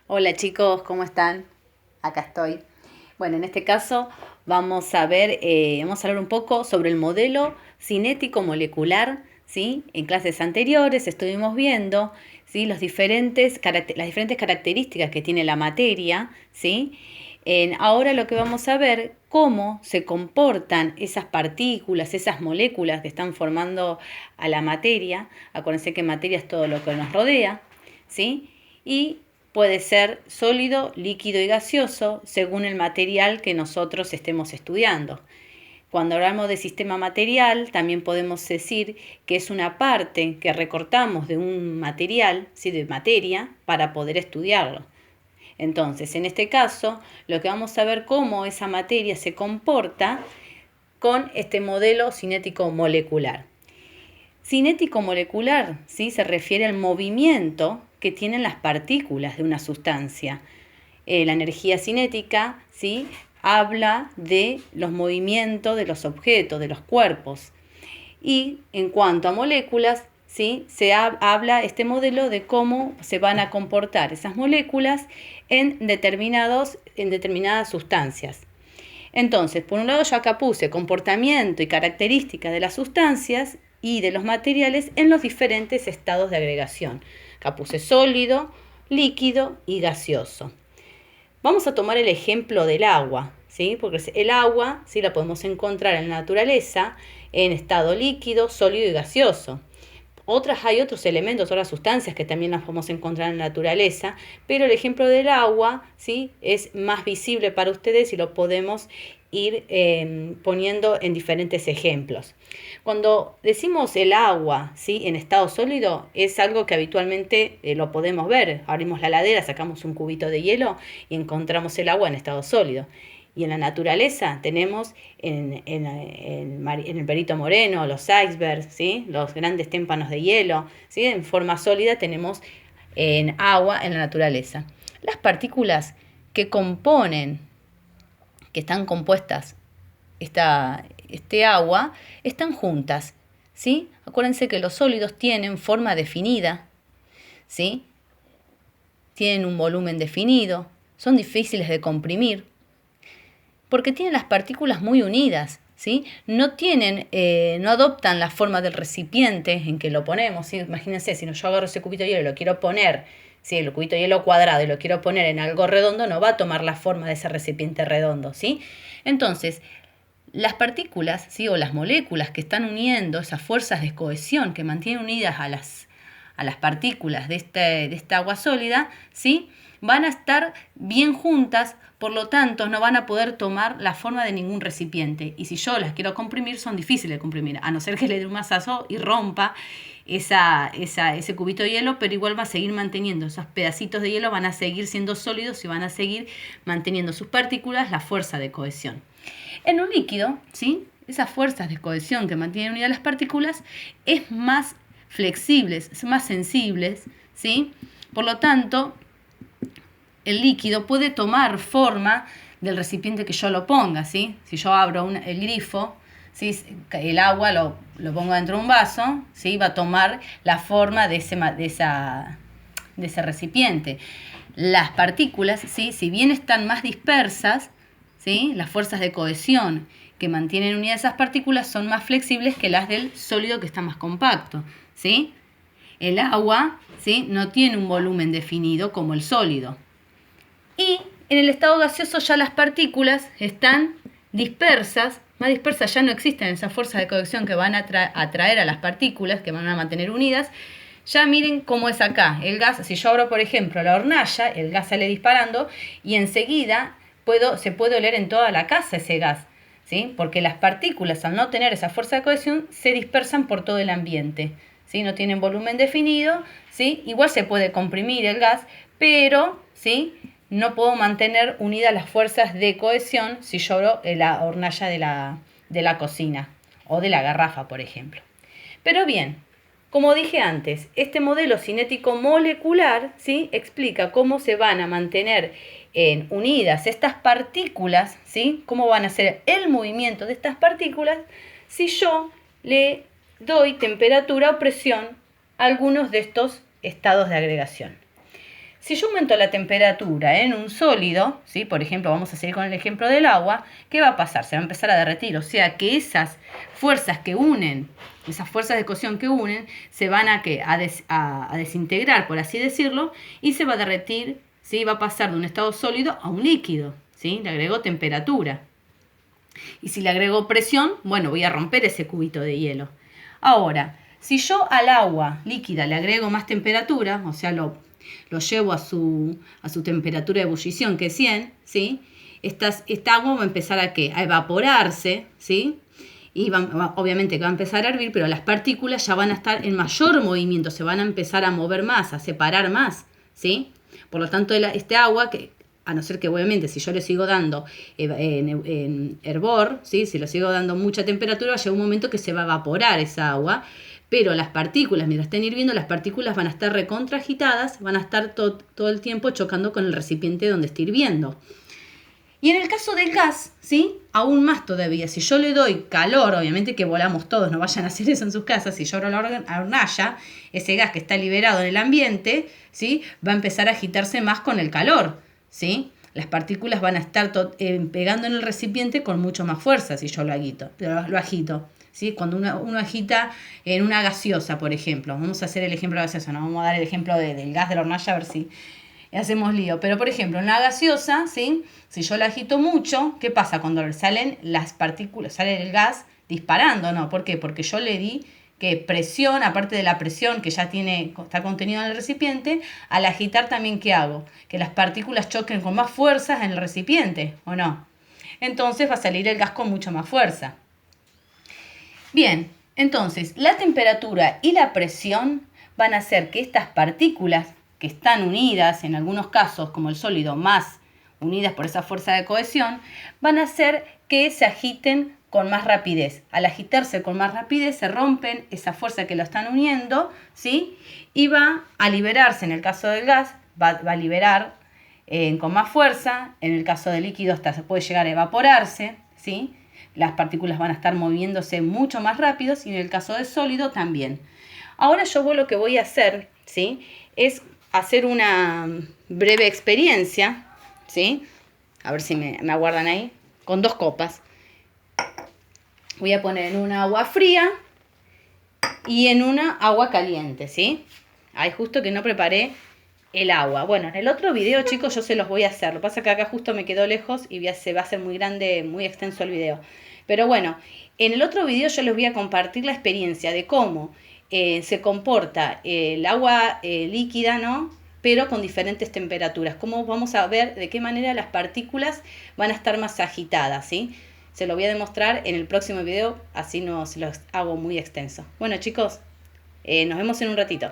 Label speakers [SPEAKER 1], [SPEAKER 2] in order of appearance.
[SPEAKER 1] Hola chicos, ¿cómo están? Acá estoy. Bueno, en este caso vamos a hablar un poco sobre el modelo cinético molecular, ¿sí? En clases anteriores estuvimos viendo, ¿sí? Las diferentes características que tiene la materia, ¿sí? Ahora lo que vamos a ver, cómo se comportan esas partículas, esas moléculas que están formando a la materia. Acuérdense que materia es todo lo que nos rodea, ¿sí? Y puede ser sólido, líquido y gaseoso según el material que nosotros estemos estudiando. Cuando hablamos de sistema material, también podemos decir que es una parte que recortamos de un material, ¿sí? De materia, para poder estudiarlo. Entonces, en este caso, lo que vamos a ver cómo esa materia se comporta con este modelo cinético molecular. Cinético molecular, ¿sí? Se refiere al movimiento que tienen las partículas de una sustancia. La energía cinética, ¿sí? Habla de los movimientos de los objetos, de los cuerpos. Y en cuanto a moléculas, ¿sí? Habla este modelo de cómo se van a comportar esas moléculas en determinadas sustancias. Entonces, por un lado yo acá puse comportamiento y características de las sustancias y de los materiales en los diferentes estados de agregación. Acá puse sólido, líquido y gaseoso. Vamos a tomar el ejemplo del agua, ¿sí? Porque el agua, ¿sí? La podemos encontrar en la naturaleza en estado líquido, sólido y gaseoso. Hay otros elementos, otras sustancias que también las podemos encontrar en la naturaleza, pero el ejemplo del agua, ¿sí? Es más visible para ustedes y lo podemos ir poniendo en diferentes ejemplos. Cuando decimos el agua, ¿sí? En estado sólido, es algo que habitualmente lo podemos ver. Abrimos la heladera, sacamos un cubito de hielo y encontramos el agua en estado sólido. Y en la naturaleza tenemos en el Perito Moreno, los icebergs, ¿sí? Los grandes témpanos de hielo, ¿sí? En forma sólida tenemos en agua en la naturaleza. Las partículas que componen, que están compuestas este agua, están juntas, ¿sí? Acuérdense que los sólidos tienen forma definida, ¿sí? Tienen un volumen definido, son difíciles de comprimir, porque tienen las partículas muy unidas, ¿sí? No adoptan la forma del recipiente en que lo ponemos, ¿sí? Imagínense, si yo agarro ese cubito de hielo y lo quiero poner, ¿sí? El cubito de hielo cuadrado y lo quiero poner en algo redondo, no va a tomar la forma de ese recipiente redondo, ¿sí? Entonces, las partículas, ¿sí? O las moléculas que están uniendo, esas fuerzas de cohesión que mantienen unidas a las partículas de esta agua sólida, ¿sí? Van a estar bien juntas, por lo tanto no van a poder tomar la forma de ningún recipiente. Y si yo las quiero comprimir, son difíciles de comprimir, a no ser que le dé un mazazo y rompa ese cubito de hielo, pero igual va a seguir manteniendo, esos pedacitos de hielo van a seguir siendo sólidos y van a seguir manteniendo sus partículas la fuerza de cohesión. En un líquido, ¿sí? Esas fuerzas de cohesión que mantienen unidas las partículas es más flexibles, son más sensibles, ¿sí? Por lo tanto, el líquido puede tomar forma del recipiente que yo lo ponga, ¿sí? Si yo abro el grifo, ¿sí? El agua lo pongo dentro de un vaso, ¿sí? Va a tomar la forma de ese recipiente. Las partículas, ¿sí? Si bien están más dispersas, ¿sí? Las fuerzas de cohesión que mantienen unidas esas partículas son más flexibles que las del sólido que está más compacto, ¿sí? El agua, ¿sí? No tiene un volumen definido como el sólido. Y en el estado gaseoso ya las partículas están dispersas, más dispersas, ya no existen esas fuerzas de cohesión que van a atraer a las partículas, que van a mantener unidas. Ya miren cómo es acá. El gas, si yo abro por ejemplo la hornalla, el gas sale disparando y enseguida se puede oler en toda la casa ese gas, ¿sí? Porque las partículas, al no tener esa fuerza de cohesión, se dispersan por todo el ambiente, ¿sí? No tienen volumen definido, ¿sí? Igual se puede comprimir el gas, pero, ¿sí? No puedo mantener unidas las fuerzas de cohesión si yo abro la hornalla de la cocina o de la garrafa, por ejemplo. Pero bien, como dije antes, este modelo cinético molecular, ¿sí? Explica cómo se van a mantener unidas estas partículas, ¿sí? Cómo van a hacer el movimiento de estas partículas si yo le doy temperatura o presión a algunos de estos estados de agregación. Si yo aumento la temperatura en un sólido, ¿sí? Por ejemplo, vamos a seguir con el ejemplo del agua, ¿qué va a pasar? Se va a empezar a derretir, o sea que esas fuerzas que unen, esas fuerzas de cocción que unen, se van a desintegrar, por así decirlo, y se va a derretir, ¿sí? Va a pasar de un estado sólido a un líquido, ¿sí? Le agrego temperatura. Y si le agrego presión, bueno, voy a romper ese cubito de hielo. Ahora, si yo al agua líquida le agrego más temperatura, o sea, lo llevo a su temperatura de ebullición, que es 100, ¿sí? Esta agua va a empezar a evaporarse, ¿sí? Y obviamente que va a empezar a hervir, pero las partículas ya van a estar en mayor movimiento, se van a empezar a mover más, a separar más, ¿sí? Por lo tanto, este agua, que a no ser que obviamente si yo le sigo dando en hervor, ¿sí? Si le sigo dando mucha temperatura, llega un momento que se va a evaporar esa agua, pero las partículas, mientras estén hirviendo, las partículas van a estar recontraagitadas, van a estar todo el tiempo chocando con el recipiente donde esté hirviendo. Y en el caso del gas, ¿sí? Aún más todavía. Si yo le doy calor, obviamente que volamos todos, no vayan a hacer eso en sus casas. Si yo abro la hornalla, ese gas que está liberado en el ambiente, ¿sí? Va a empezar a agitarse más con el calor, ¿sí? Las partículas van a estar pegando en el recipiente con mucho más fuerza si yo lo agito. ¿Sí? Cuando uno agita en una gaseosa, por ejemplo. Vamos a hacer el ejemplo de gaseosa, no vamos a dar el ejemplo del gas de la hornalla a ver si hacemos lío. Pero, por ejemplo, en la gaseosa, ¿sí? Si yo la agito mucho, ¿qué pasa? Cuando salen las partículas, sale el gas disparando, ¿no? ¿Por qué? Porque yo le di presión, aparte de la presión que ya está contenida en el recipiente, al agitar también, ¿qué hago? Que las partículas choquen con más fuerzas en el recipiente, ¿o no? Entonces va a salir el gas con mucha más fuerza. Bien, entonces la temperatura y la presión van a hacer que estas partículas que están unidas, en algunos casos como el sólido, más unidas por esa fuerza de cohesión, van a hacer que se agiten con más rapidez. Al agitarse con más rapidez se rompen esa fuerza que lo están uniendo, ¿sí? Y va a liberarse, en el caso del gas, va a liberar con más fuerza, en el caso del líquido hasta se puede llegar a evaporarse, ¿sí? Las partículas van a estar moviéndose mucho más rápidos y en el caso del sólido también. Ahora lo que voy a hacer, ¿sí? Es hacer una breve experiencia, ¿sí? A ver si me aguardan ahí, con 2 copas. Voy a poner en una agua fría y en una agua caliente, ¿sí? Ahí justo que no preparé el agua. Bueno, en el otro video, chicos, yo se los voy a hacer. Lo que pasa es que acá justo me quedó lejos y se va a hacer muy grande, muy extenso el video. Pero bueno, en el otro video yo les voy a compartir la experiencia de cómo se comporta el agua líquida, ¿no? Pero con diferentes temperaturas. Cómo vamos a ver de qué manera las partículas van a estar más agitadas, ¿sí? Se lo voy a demostrar en el próximo video, así no se los hago muy extenso. Bueno, chicos, nos vemos en un ratito.